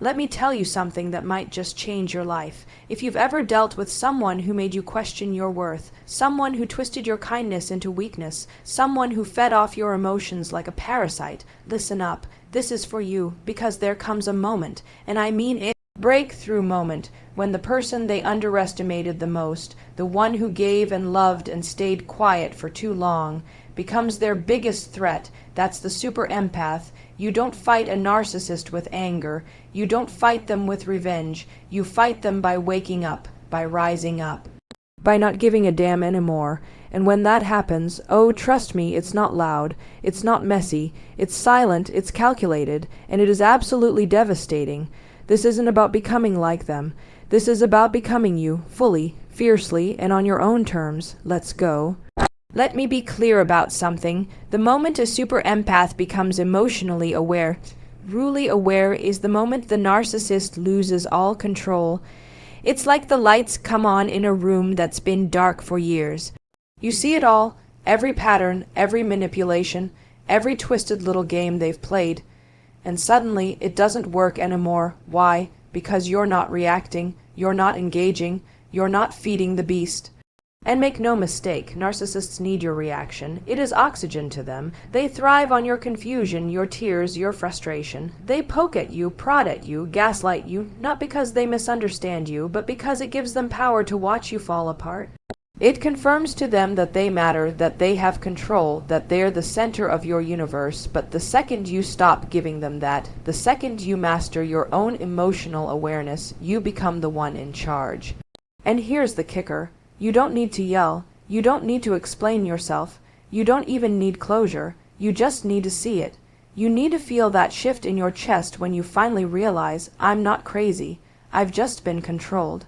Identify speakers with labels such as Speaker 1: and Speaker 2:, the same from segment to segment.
Speaker 1: Let me tell you something that might just change your life. If you've ever dealt with someone who made you question your worth, someone who twisted your kindness into weakness, someone who fed off your emotions like a parasite, listen up. This is for you, because there comes a moment, and I mean it, breakthrough moment, when the person they underestimated the most, the one who gave and loved and stayed quiet for too long, becomes their biggest threat. That's the super empath. You don't fight a narcissist with anger. You don't fight them with revenge. You fight them by waking up, by rising up, by not giving a damn anymore. And when that happens, oh, trust me, it's not loud, it's not messy, it's silent, it's calculated, and it is absolutely devastating. This isn't about becoming like them. This is about becoming you, fully, fiercely, and on your own terms. Let's go. Let me be clear about something. The moment a super empath becomes emotionally aware, truly aware, is the moment the narcissist loses all control. It's like the lights come on in a room that's been dark for years. You see it all, every pattern, every manipulation, every twisted little game they've played. And suddenly it doesn't work anymore. Why? Because you're not reacting, you're not engaging, you're not feeding the beast. And make no mistake, narcissists need your reaction. It is oxygen to them. They thrive on your confusion, your tears, your frustration. They poke at you, prod at you, gaslight you, not because they misunderstand you, but because it gives them power to watch you fall apart. It confirms to them that they matter, that they have control, that they're the center of your universe. But the second you stop giving them that, the second you master your own emotional awareness, you become the one in charge. And here's the kicker. You don't need to yell. You don't need to explain yourself. You don't even need closure. You just need to see it. You need to feel that shift in your chest when you finally realize, I'm not crazy. I've just been controlled.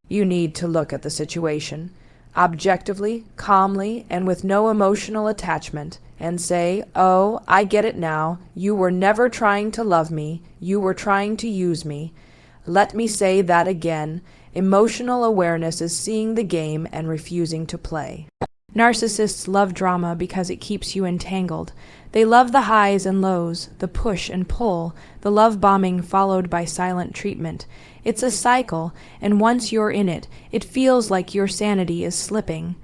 Speaker 1: You need to look at the situation, objectively, calmly, and with no emotional attachment, and say, oh, I get it now. You were never trying to love me. You were trying to use me. Let me say that again. Emotional awareness is seeing the game and refusing to play. Narcissists love drama because it keeps you entangled. They love the highs and lows, the push and pull, the love bombing followed by silent treatment. It's a cycle, and once you're in it, it feels like your sanity is slipping.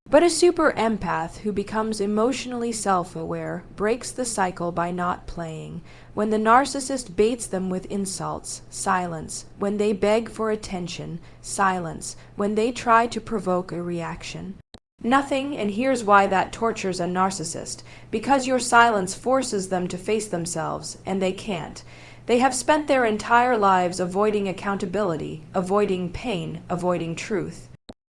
Speaker 1: But a super empath who becomes emotionally self-aware breaks the cycle by not playing. When the narcissist baits them with insults, silence. When they beg for attention, silence. When they try to provoke a reaction, nothing. And here's why that tortures a narcissist. Because your silence forces them to face themselves, and they can't. They have spent their entire lives avoiding accountability, avoiding pain, avoiding truth.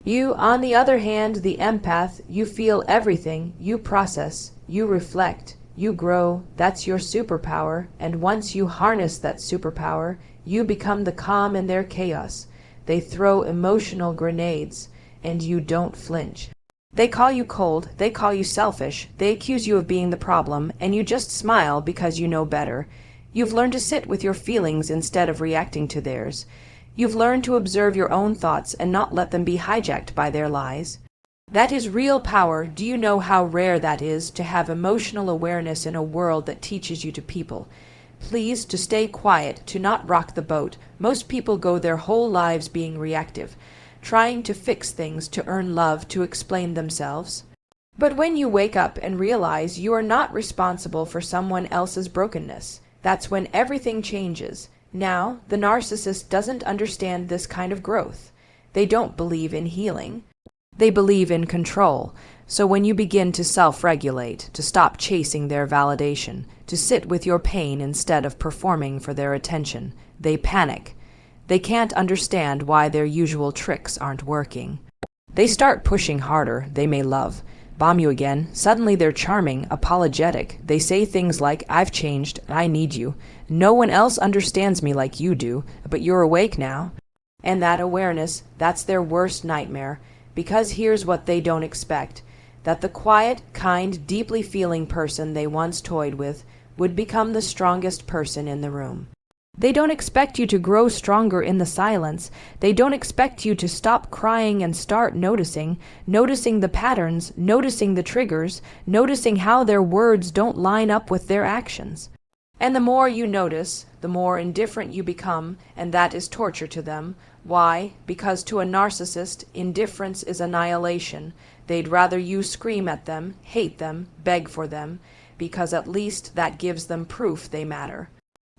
Speaker 1: You, on the other hand, the empath, you feel everything, you process, you reflect, you grow. That's your superpower, and once you harness that superpower, you become the calm in their chaos. They throw emotional grenades, and you don't flinch. They call you cold, they call you selfish, they accuse you of being the problem, and you just smile because you know better. You've learned to sit with your feelings instead of reacting to theirs. You've learned to observe your own thoughts and not let them be hijacked by their lies. That is real power. Do you know how rare that is, to have emotional awareness in a world that teaches you to people? Please, to stay quiet, to not rock the boat. Most people go their whole lives being reactive, trying to fix things, to earn love, to explain themselves. But when you wake up and realize you are not responsible for someone else's brokenness, that's when everything changes. Now, the narcissist doesn't understand this kind of growth. They don't believe in healing. They believe in control. So when you begin to self-regulate, to stop chasing their validation, to sit with your pain instead of performing for their attention, they panic. They can't understand why their usual tricks aren't working. They start pushing harder. They may love, bomb you again. Suddenly they're charming, apologetic. They say things like, I've changed, I need you. No one else understands me like you do, but you're awake now. And that awareness, that's their worst nightmare. Because here's what they don't expect. That the quiet, kind, deeply feeling person they once toyed with would become the strongest person in the room. They don't expect you to grow stronger in the silence. They don't expect you to stop crying and start noticing the patterns, noticing the triggers, noticing how their words don't line up with their actions. And the more you notice, the more indifferent you become, and that is torture to them. Why? Because to a narcissist, indifference is annihilation. They'd rather you scream at them, hate them, beg for them, because at least that gives them proof they matter.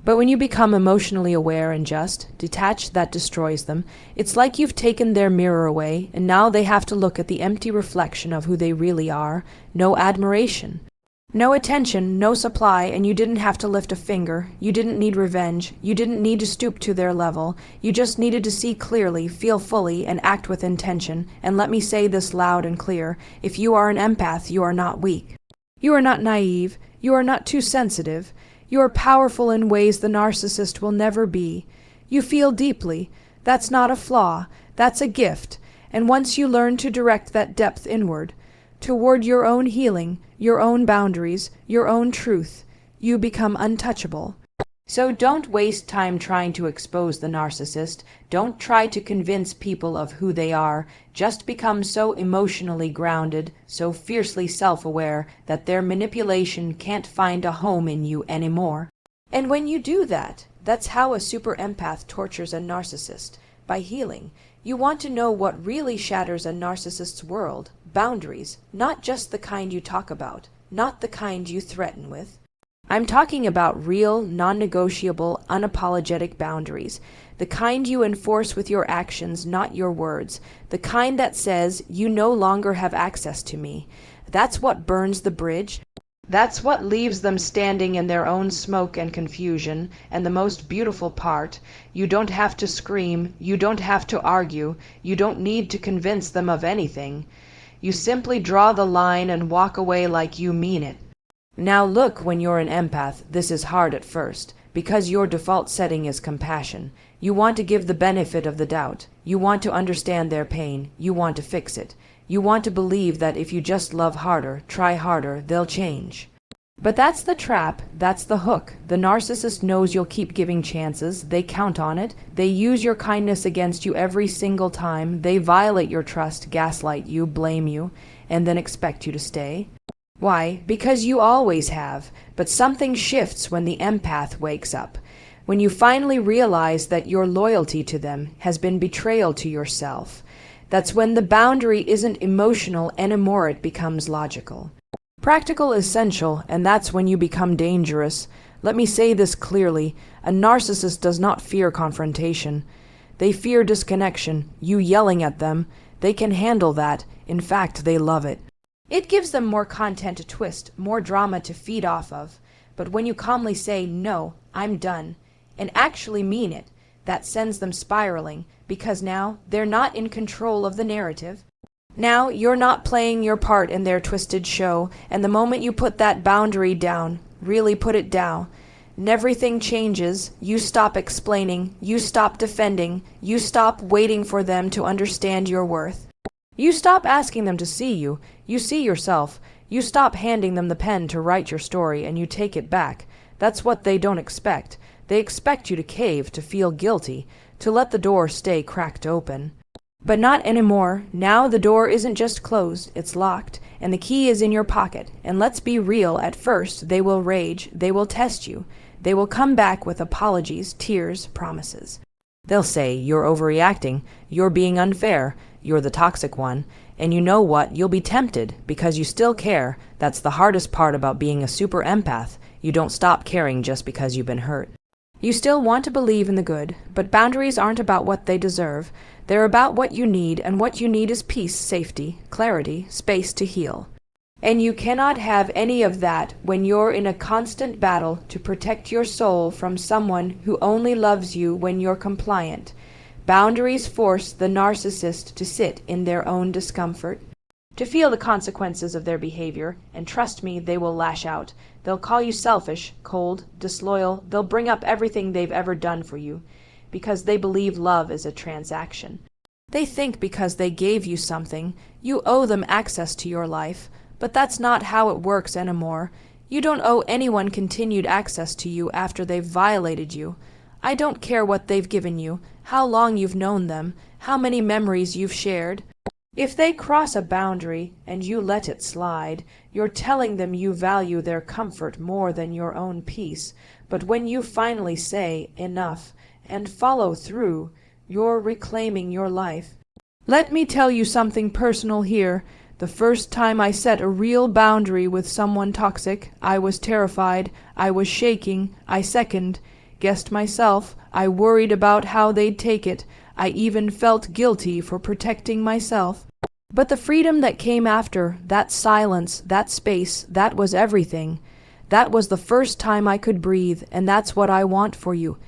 Speaker 1: But when you become emotionally aware and just, detached, that destroys them. It's like you've taken their mirror away, and now they have to look at the empty reflection of who they really are. No admiration. No attention, no supply, and you didn't have to lift a finger. You didn't need revenge. You didn't need to stoop to their level. You just needed to see clearly, feel fully, and act with intention. And let me say this loud and clear. If you are an empath, you are not weak. You are not naive. You are not too sensitive. You are powerful in ways the narcissist will never be. You feel deeply. That's not a flaw. That's a gift. And once you learn to direct that depth inward, toward your own healing, your own boundaries, your own truth, you become untouchable. So don't waste time trying to expose the narcissist. Don't try to convince people of who they are. Just become so emotionally grounded, so fiercely self-aware that their manipulation can't find a home in you anymore. And when you do that, that's how a super empath tortures a narcissist, by healing. You want to know what really shatters a narcissist's world. Boundaries, not just the kind you talk about, not the kind you threaten with. I'm talking about real, non-negotiable, unapologetic boundaries. The kind you enforce with your actions, not your words. The kind that says, you no longer have access to me. That's what burns the bridge. That's what leaves them standing in their own smoke and confusion. And the most beautiful part, you don't have to scream, you don't have to argue, you don't need to convince them of anything. You simply draw the line and walk away like you mean it. Now look, when you're an empath, this is hard at first, because your default setting is compassion. You want to give the benefit of the doubt. You want to understand their pain. You want to fix it. You want to believe that if you just love harder, try harder, they'll change. But that's the trap, that's the hook. The narcissist knows you'll keep giving chances. They count on it. They use your kindness against you every single time. They violate your trust, gaslight you, blame you, and then expect you to stay. Why? Because you always have. But something shifts when the empath wakes up. When you finally realize that your loyalty to them has been betrayal to yourself. That's when the boundary isn't emotional anymore, it becomes logical. Practical, essential, and that's when you become dangerous. Let me say this clearly. A narcissist does not fear confrontation. They fear disconnection, you yelling at them. They can handle that. In fact, they love it. It gives them more content to twist, more drama to feed off of. But when you calmly say, no, I'm done, and actually mean it, that sends them spiraling, because now they're not in control of the narrative. Now you're not playing your part in their twisted show, and the moment you put that boundary down, really put it down, and everything changes. You stop explaining, you stop defending, you stop waiting for them to understand your worth. You stop asking them to see you. You see yourself. You stop handing them the pen to write your story, and you take it back. That's what they don't expect. They expect you to cave, to feel guilty, to let the door stay cracked open. But not anymore. Now the door isn't just closed, it's locked, and the key is in your pocket. And let's be real, at first they will rage, they will test you. They will come back with apologies, tears, promises. They'll say, you're overreacting, you're being unfair, you're the toxic one, and you know what? You'll be tempted because you still care. That's the hardest part about being a super empath. You don't stop caring just because you've been hurt. You still want to believe in the good, but boundaries aren't about what they deserve. They're about what you need, and what you need is peace, safety, clarity, space to heal. And you cannot have any of that when you're in a constant battle to protect your soul from someone who only loves you when you're compliant. Boundaries force the narcissist to sit in their own discomfort, to feel the consequences of their behavior, and trust me, they will lash out. They'll call you selfish, cold, disloyal. They'll bring up everything they've ever done for you, because they believe love is a transaction. They think because they gave you something, you owe them access to your life, but that's not how it works anymore. You don't owe anyone continued access to you after they've violated you. I don't care what they've given you, how long you've known them, how many memories you've shared. If they cross a boundary and you let it slide, you're telling them you value their comfort more than your own peace. But when you finally say enough and follow through, you're reclaiming your life. Let me tell you something personal here. The first time I set a real boundary with someone toxic, I was terrified, I was shaking, I second-guessed myself, I worried about how they'd take it, I even felt guilty for protecting myself. But the freedom that came after, that silence, that space, that was everything. That was the first time I could breathe, and that's what I want for you.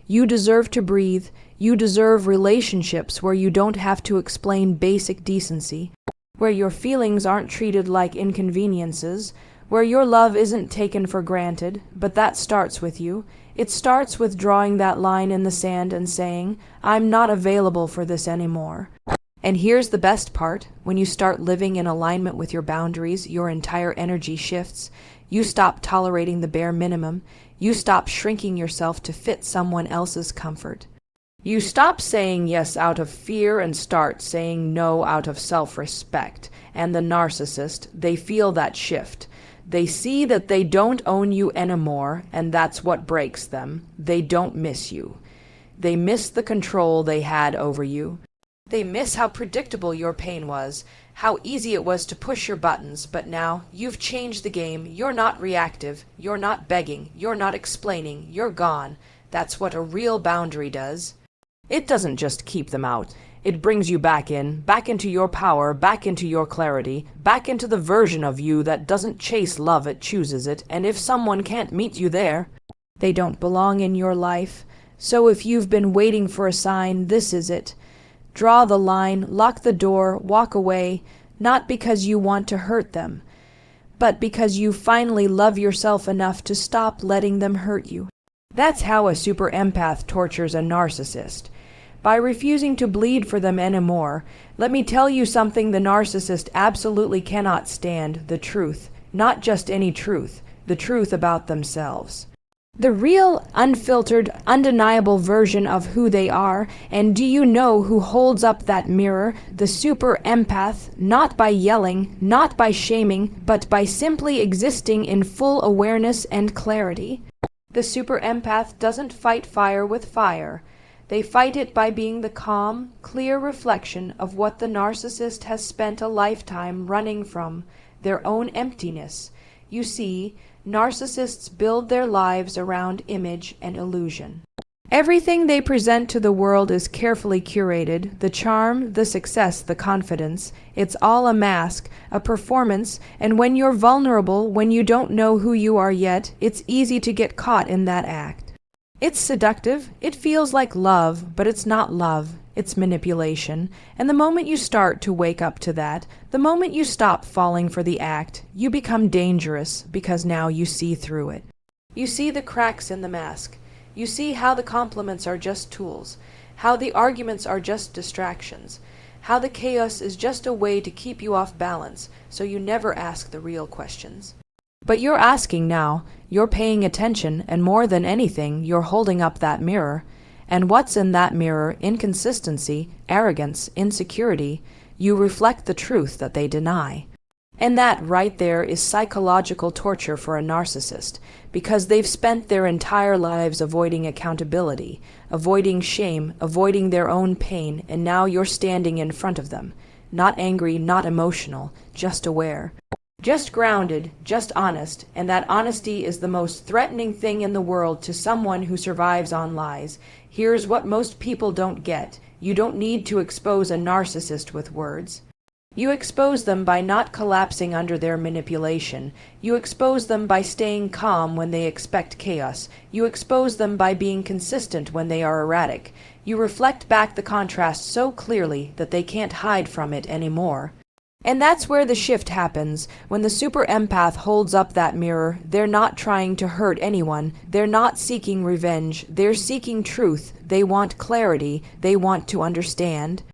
Speaker 1: You deserve to breathe. You deserve relationships where you don't have to explain basic decency, where your feelings aren't treated like inconveniences, where your love isn't taken for granted, but that starts with you. It starts with drawing that line in the sand and saying, I'm not available for this anymore. And here's the best part. When you start living in alignment with your boundaries, your entire energy shifts. You stop tolerating the bare minimum. You stop shrinking yourself to fit someone else's comfort. You stop saying yes out of fear and start saying no out of self-respect. And the narcissist, they feel that shift. They see that they don't own you anymore, and that's what breaks them. They don't miss you. They miss the control they had over you. They miss how predictable your pain was, how easy it was to push your buttons, but now you've changed the game. You're not reactive. You're not begging. You're not explaining. You're gone. That's what a real boundary does. It doesn't just keep them out. It brings you back into your power, back into your clarity, back into the version of you that doesn't chase love, it chooses it, and if someone can't meet you there, they don't belong in your life. So if you've been waiting for a sign, this is it. Draw the line, lock the door, walk away, not because you want to hurt them, but because you finally love yourself enough to stop letting them hurt you. That's how a super empath tortures a narcissist. By refusing to bleed for them anymore. Let me tell you something the narcissist absolutely cannot stand, the truth. Not just any truth, the truth about themselves. The real, unfiltered, undeniable version of who they are. And do you know who holds up that mirror? The super empath, not by yelling, not by shaming, but by simply existing in full awareness and clarity. The super empath doesn't fight fire with fire. They fight it by being the calm, clear reflection of what the narcissist has spent a lifetime running from, their own emptiness. You see, narcissists build their lives around image and illusion. Everything they present to the world is carefully curated, the charm, the success, the confidence. It's all a mask, a performance, and when you're vulnerable, when you don't know who you are yet, it's easy to get caught in that act. It's seductive, it feels like love, but it's not love, it's manipulation. And the moment you start to wake up to that, the moment you stop falling for the act, you become dangerous because now you see through it. You see the cracks in the mask. You see how the compliments are just tools, how the arguments are just distractions, how the chaos is just a way to keep you off balance, so you never ask the real questions. But you're asking now, you're paying attention, and more than anything, you're holding up that mirror. And what's in that mirror? Inconsistency, arrogance, insecurity. You reflect the truth that they deny. And that right there is psychological torture for a narcissist, because they've spent their entire lives avoiding accountability, avoiding shame, avoiding their own pain, and now you're standing in front of them. Not angry, not emotional, just aware. Just grounded, just honest, and that honesty is the most threatening thing in the world to someone who survives on lies. Here's what most people don't get. You don't need to expose a narcissist with words. You expose them by not collapsing under their manipulation. You expose them by staying calm when they expect chaos. You expose them by being consistent when they are erratic. You reflect back the contrast so clearly that they can't hide from it anymore. And that's where the shift happens. When the super empath holds up that mirror, they're not trying to hurt anyone. They're not seeking revenge. They're seeking truth. They want clarity. They want to understand.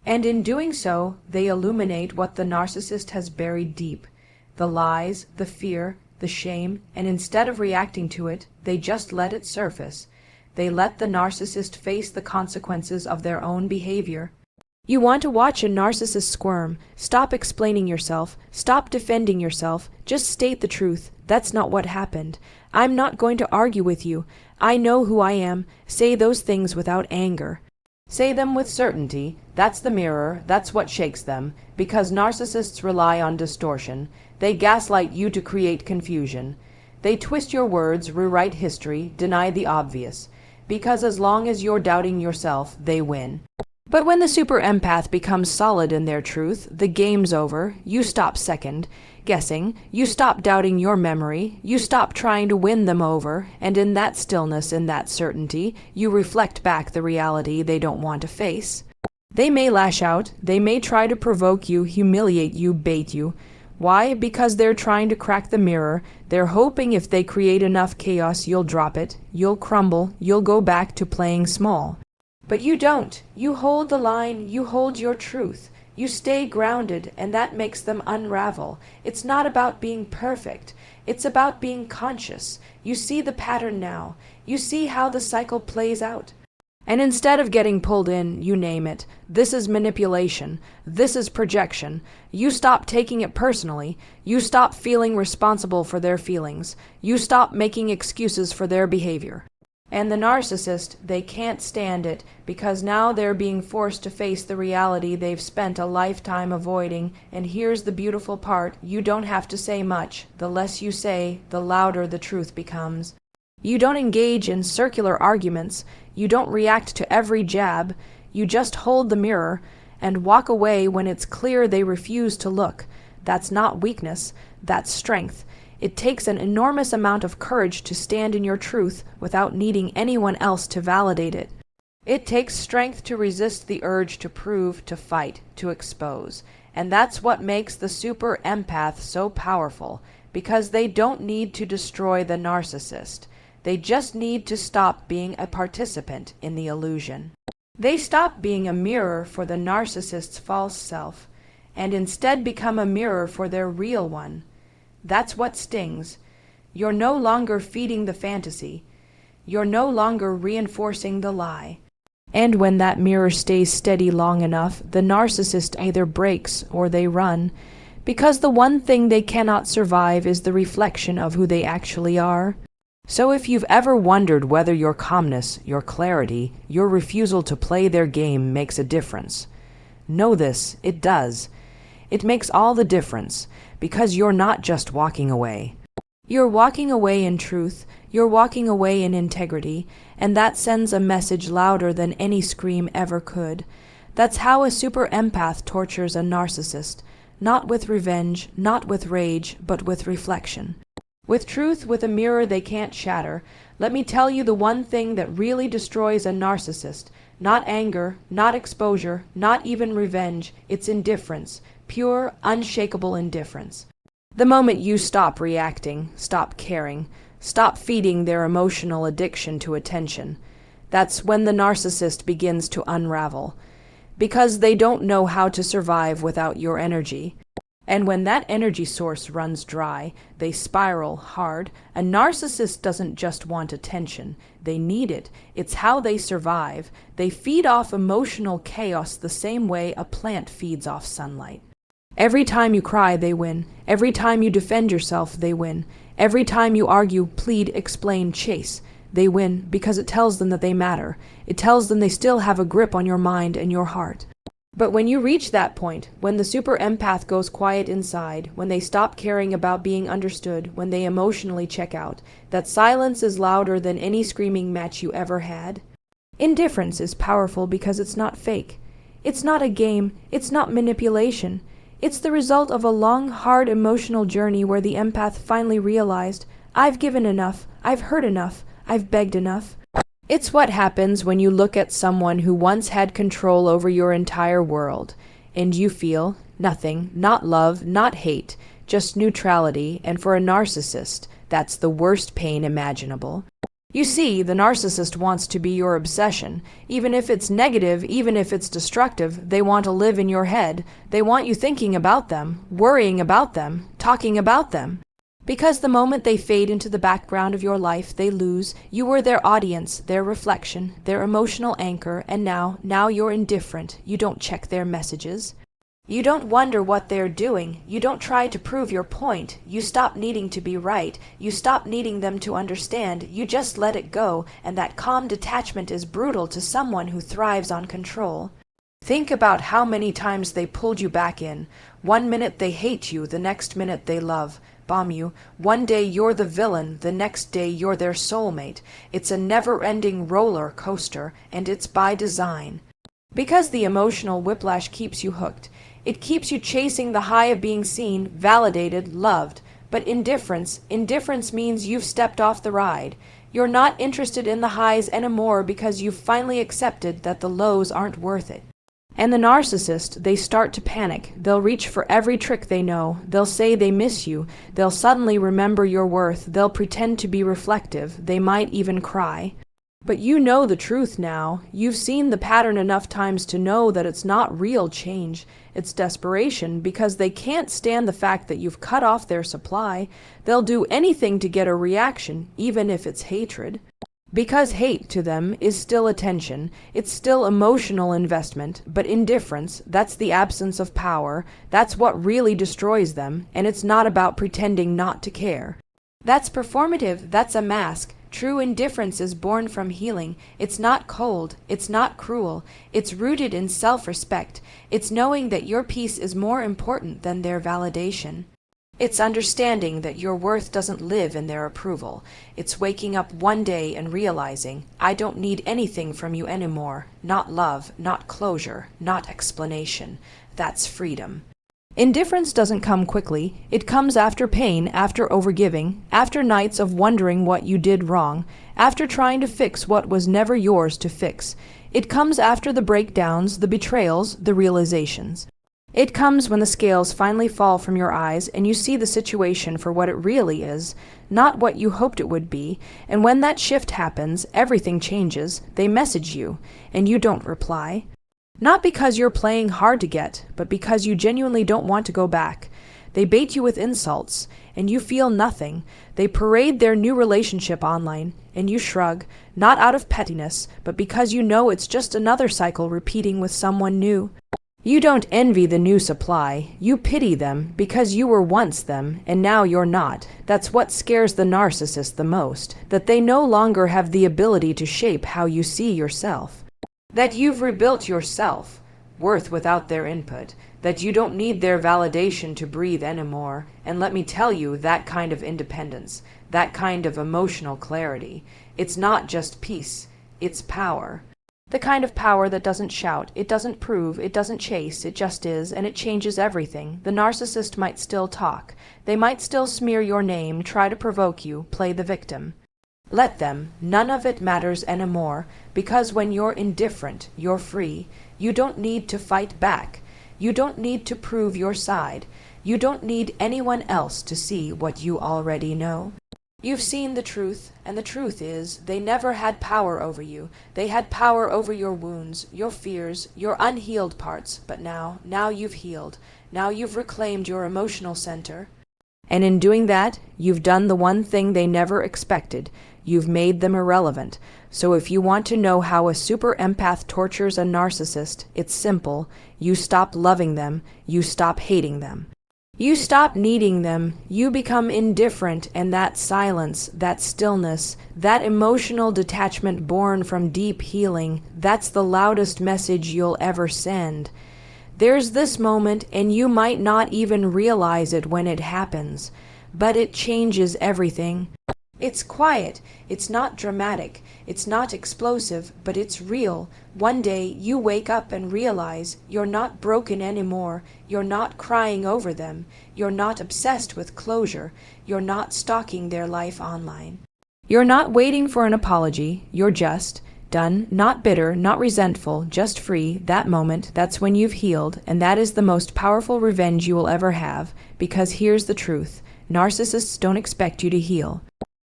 Speaker 1: And in doing so, they illuminate what the narcissist has buried deep. The lies, the fear, the shame, and instead of reacting to it, they just let it surface. They let the narcissist face the consequences of their own behavior. You want to watch a narcissist squirm. Stop explaining yourself. Stop defending yourself. Just state the truth. That's not what happened. I'm not going to argue with you. I know who I am. Say those things without anger. Say them with certainty. That's the mirror. That's what shakes them. Because narcissists rely on distortion. They gaslight you to create confusion. They twist your words, rewrite history, deny the obvious. Because as long as you're doubting yourself, they win. But when the super empath becomes solid in their truth, the game's over. You stop second guessing. You stop doubting your memory. You stop trying to win them over. And in that stillness, in that certainty, you reflect back the reality they don't want to face. They may lash out. They may try to provoke you, humiliate you, bait you. Why? Because they're trying to crack the mirror. They're hoping if they create enough chaos, you'll drop it. You'll crumble. You'll go back to playing small. But you don't. You hold the line. You hold your truth. You stay grounded, and that makes them unravel. It's not about being perfect. It's about being conscious. You see the pattern now. You see how the cycle plays out. And instead of getting pulled in, you name it. This is manipulation. This is projection. You stop taking it personally. You stop feeling responsible for their feelings. You stop making excuses for their behavior. And the narcissist, they can't stand it because now they're being forced to face the reality they've spent a lifetime avoiding. And here's the beautiful part. You don't have to say much. The less you say, the louder the truth becomes. You don't engage in circular arguments. You don't react to every jab. You just hold the mirror and walk away when it's clear they refuse to look. That's not weakness. That's strength. It takes an enormous amount of courage to stand in your truth without needing anyone else to validate it. It takes strength to resist the urge to prove, to fight, to expose. And that's what makes the super empath so powerful, because they don't need to destroy the narcissist. They just need to stop being a participant in the illusion. They stop being a mirror for the narcissist's false self, and instead become a mirror for their real one. That's what stings. You're no longer feeding the fantasy. You're no longer reinforcing the lie. And when that mirror stays steady long enough, the narcissist either breaks or they run, because the one thing they cannot survive is the reflection of who they actually are. So if you've ever wondered whether your calmness, your clarity, your refusal to play their game makes a difference, know this, it does. It makes all the difference, because you're not just walking away. You're walking away in truth, you're walking away in integrity, and that sends a message louder than any scream ever could. That's how a super empath tortures a narcissist, not with revenge, not with rage, but with reflection. With truth, with a mirror they can't shatter. Let me tell you the one thing that really destroys a narcissist. Not anger, not exposure, not even revenge. It's indifference. Pure, unshakable indifference. The moment you stop reacting, stop caring, stop feeding their emotional addiction to attention, that's when the narcissist begins to unravel. Because they don't know how to survive without your energy. And when that energy source runs dry, they spiral hard. A narcissist doesn't just want attention. They need it. It's how they survive. They feed off emotional chaos the same way a plant feeds off sunlight. Every time you cry, they win. Every time you defend yourself, they win. Every time you argue, plead, explain, chase, they win because it tells them that they matter. It tells them they still have a grip on your mind and your heart. But when you reach that point, when the super empath goes quiet inside, when they stop caring about being understood, when they emotionally check out, that silence is louder than any screaming match you ever had. Indifference is powerful because it's not fake. It's not a game. It's not manipulation. It's the result of a long, hard emotional journey where the empath finally realized, I've given enough, I've hurt enough, I've begged enough. It's what happens when you look at someone who once had control over your entire world, and you feel nothing, not love, not hate, just neutrality, and for a narcissist, that's the worst pain imaginable. You see, the narcissist wants to be your obsession. Even if it's negative, even if it's destructive, they want to live in your head. They want you thinking about them, worrying about them, talking about them. Because the moment they fade into the background of your life, they lose. You were their audience, their reflection, their emotional anchor, and now you're indifferent. You don't check their messages. You don't wonder what they're doing. You don't try to prove your point. You stop needing to be right. You stop needing them to understand. You just let it go, and that calm detachment is brutal to someone who thrives on control. Think about how many times they pulled you back in. One minute they hate you, the next minute they love, bomb you. One day you're the villain, the next day you're their soulmate. It's a never-ending roller coaster, and it's by design. Because the emotional whiplash keeps you hooked. It keeps you chasing the high of being seen, validated, loved. But indifference means you've stepped off the ride. You're not interested in the highs anymore because you've finally accepted that the lows aren't worth it. And the narcissist, they start to panic. They'll reach for every trick they know. They'll say they miss you. They'll suddenly remember your worth. They'll pretend to be reflective. They might even cry. But you know the truth now. You've seen the pattern enough times to know that it's not real change. It's desperation, because they can't stand the fact that you've cut off their supply. They'll do anything to get a reaction, even if it's hatred. Because hate to them is still attention, it's still emotional investment, but indifference, that's the absence of power, that's what really destroys them, and it's not about pretending not to care. That's performative, that's a mask. True indifference is born from healing. It's not cold, it's not cruel, it's rooted in self-respect. It's knowing that your peace is more important than their validation. It's understanding that your worth doesn't live in their approval. It's waking up one day and realizing, I don't need anything from you anymore. Not love, not closure, not explanation. That's freedom. Indifference doesn't come quickly. It comes after pain, after overgiving, after nights of wondering what you did wrong, after trying to fix what was never yours to fix. It comes after the breakdowns, the betrayals, the realizations. It comes when the scales finally fall from your eyes and you see the situation for what it really is, not what you hoped it would be, and when that shift happens, everything changes. They message you, and you don't reply. Not because you're playing hard to get, but because you genuinely don't want to go back. They bait you with insults, and you feel nothing. They parade their new relationship online, and you shrug, not out of pettiness, but because you know it's just another cycle repeating with someone new. You don't envy the new supply. You pity them because you were once them, and now you're not. That's what scares the narcissist the most, that they no longer have the ability to shape how you see yourself. That you've rebuilt yourself, worth without their input, that you don't need their validation to breathe anymore. And let me tell you, that kind of independence, that kind of emotional clarity, it's not just peace, it's power. The kind of power that doesn't shout, it doesn't prove, it doesn't chase, it just is, and it changes everything. The narcissist might still talk. They might still smear your name, try to provoke you, play the victim. Let them. None of it matters anymore, because when you're indifferent, you're free. You don't need to fight back. You don't need to prove your side. You don't need anyone else to see what you already know. You've seen the truth, and the truth is, they never had power over you. They had power over your wounds, your fears, your unhealed parts, but now you've healed. Now you've reclaimed your emotional center. And in doing that, you've done the one thing they never expected. You've made them irrelevant. So if you want to know how a super empath tortures a narcissist, it's simple. You stop loving them. You stop hating them. You stop needing them. You become indifferent, and that silence, that stillness, that emotional detachment born from deep healing, that's the loudest message you'll ever send. There's this moment, and you might not even realize it when it happens, but it changes everything. It's quiet, it's not dramatic, it's not explosive, but it's real. One day you wake up and realize you're not broken anymore, you're not crying over them, you're not obsessed with closure, you're not stalking their life online. You're not waiting for an apology, you're just done, not bitter, not resentful, just free. That moment, that's when you've healed, and that is the most powerful revenge you will ever have, because here's the truth. Narcissists don't expect you to heal.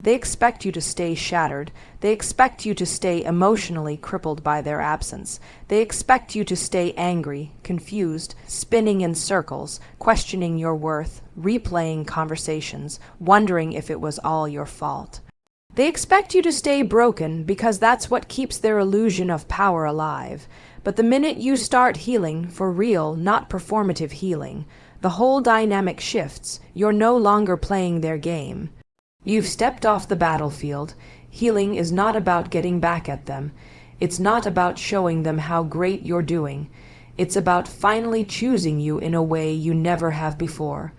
Speaker 1: They expect you to stay shattered. They expect you to stay emotionally crippled by their absence. They expect you to stay angry, confused, spinning in circles, questioning your worth, replaying conversations, wondering if it was all your fault. They expect you to stay broken because that's what keeps their illusion of power alive. But the minute you start healing, for real, not performative healing, the whole dynamic shifts. You're no longer playing their game. You've stepped off the battlefield. Healing is not about getting back at them. It's not about showing them how great you're doing. It's about finally choosing you in a way you never have before.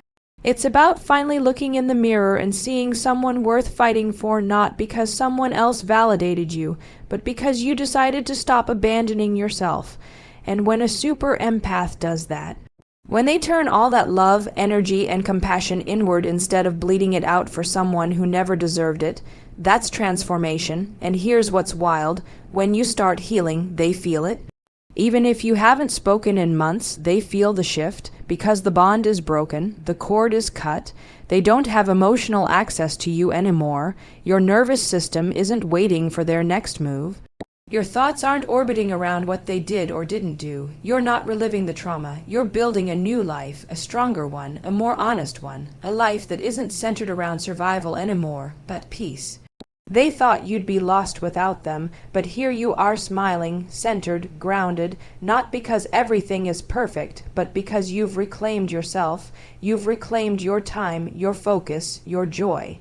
Speaker 1: It's about finally looking in the mirror and seeing someone worth fighting for, not because someone else validated you, but because you decided to stop abandoning yourself. And when a super empath does that, when they turn all that love, energy, and compassion inward instead of bleeding it out for someone who never deserved it, that's transformation. And here's what's wild. When you start healing, they feel it. Even if you haven't spoken in months, they feel the shift. Because the bond is broken, the cord is cut, they don't have emotional access to you anymore. Your nervous system isn't waiting for their next move. Your thoughts aren't orbiting around what they did or didn't do. You're not reliving the trauma. You're building a new life, a stronger one, a more honest one, a life that isn't centered around survival anymore, but peace. They thought you'd be lost without them, but here you are smiling, centered, grounded, not because everything is perfect, but because you've reclaimed yourself, you've reclaimed your time, your focus, your joy.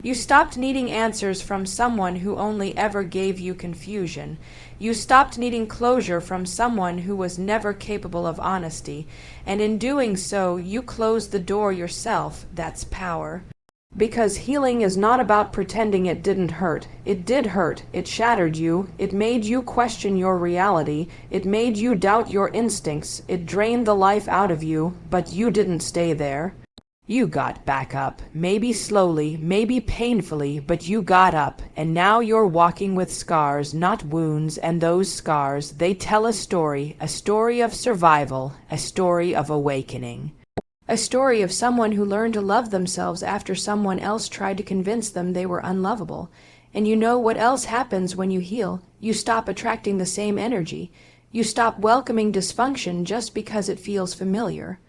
Speaker 1: You stopped needing answers from someone who only ever gave you confusion. You stopped needing closure from someone who was never capable of honesty, and in doing so, you closed the door yourself. That's power. Because healing is not about pretending it didn't hurt. It did hurt. It shattered you. It made you question your reality. It made you doubt your instincts. It drained the life out of you, but you didn't stay there. You got back up, maybe slowly, maybe painfully, but you got up, and now you're walking with scars, not wounds, and those scars, they tell a story of survival, a story of awakening. A story of someone who learned to love themselves after someone else tried to convince them they were unlovable. And you know what else happens when you heal? You stop attracting the same energy. You stop welcoming dysfunction just because it feels familiar.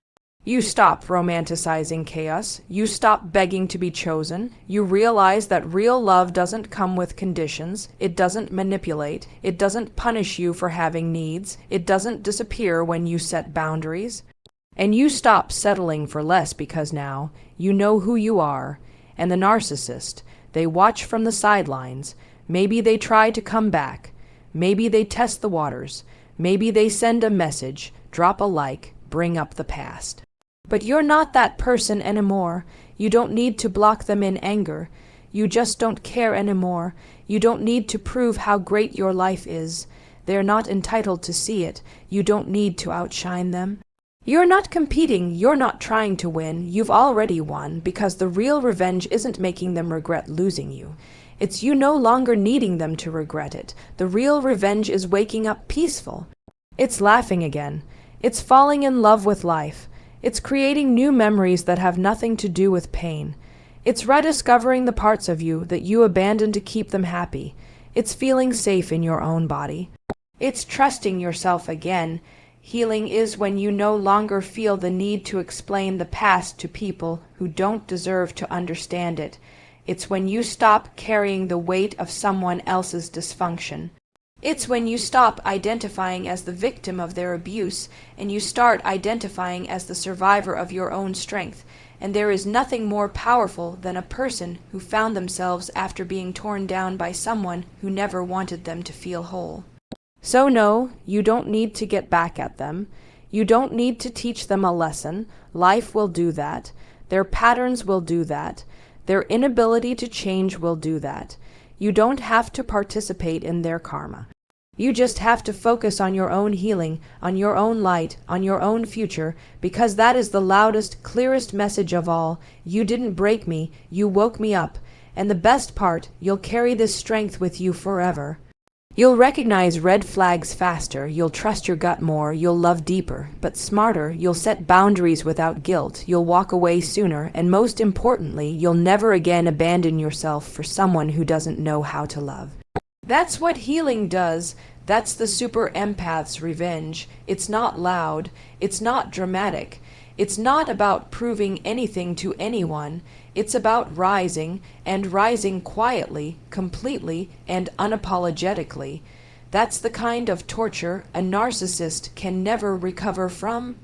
Speaker 1: You stop romanticizing chaos. You stop begging to be chosen. You realize that real love doesn't come with conditions. It doesn't manipulate. It doesn't punish you for having needs. It doesn't disappear when you set boundaries. And you stop settling for less because now you know who you are. And the narcissist, they watch from the sidelines. Maybe they try to come back. Maybe they test the waters. Maybe they send a message, drop a like, bring up the past. But you're not that person anymore. You don't need to block them in anger. You just don't care anymore. You don't need to prove how great your life is. They're not entitled to see it. You don't need to outshine them. You're not competing. You're not trying to win. You've already won, because the real revenge isn't making them regret losing you. It's you no longer needing them to regret it. The real revenge is waking up peaceful. It's laughing again. It's falling in love with life. It's creating new memories that have nothing to do with pain. It's rediscovering the parts of you that you abandoned to keep them happy. It's feeling safe in your own body. It's trusting yourself again. Healing is when you no longer feel the need to explain the past to people who don't deserve to understand it. It's when you stop carrying the weight of someone else's dysfunction. It's when you stop identifying as the victim of their abuse and you start identifying as the survivor of your own strength. And there is nothing more powerful than a person who found themselves after being torn down by someone who never wanted them to feel whole. So no, you don't need to get back at them. You don't need to teach them a lesson. Life will do that. Their patterns will do that. Their inability to change will do that. You don't have to participate in their karma. You just have to focus on your own healing, on your own light, on your own future, because that is the loudest, clearest message of all. You didn't break me, you woke me up. And the best part, you'll carry this strength with you forever. You'll recognize red flags faster, you'll trust your gut more, you'll love deeper, but smarter, you'll set boundaries without guilt, you'll walk away sooner, and most importantly, you'll never again abandon yourself for someone who doesn't know how to love. That's what healing does. That's the super empath's revenge. It's not loud. It's not dramatic. It's not about proving anything to anyone. It's about rising, and rising quietly, completely, and unapologetically. That's the kind of torture a narcissist can never recover from.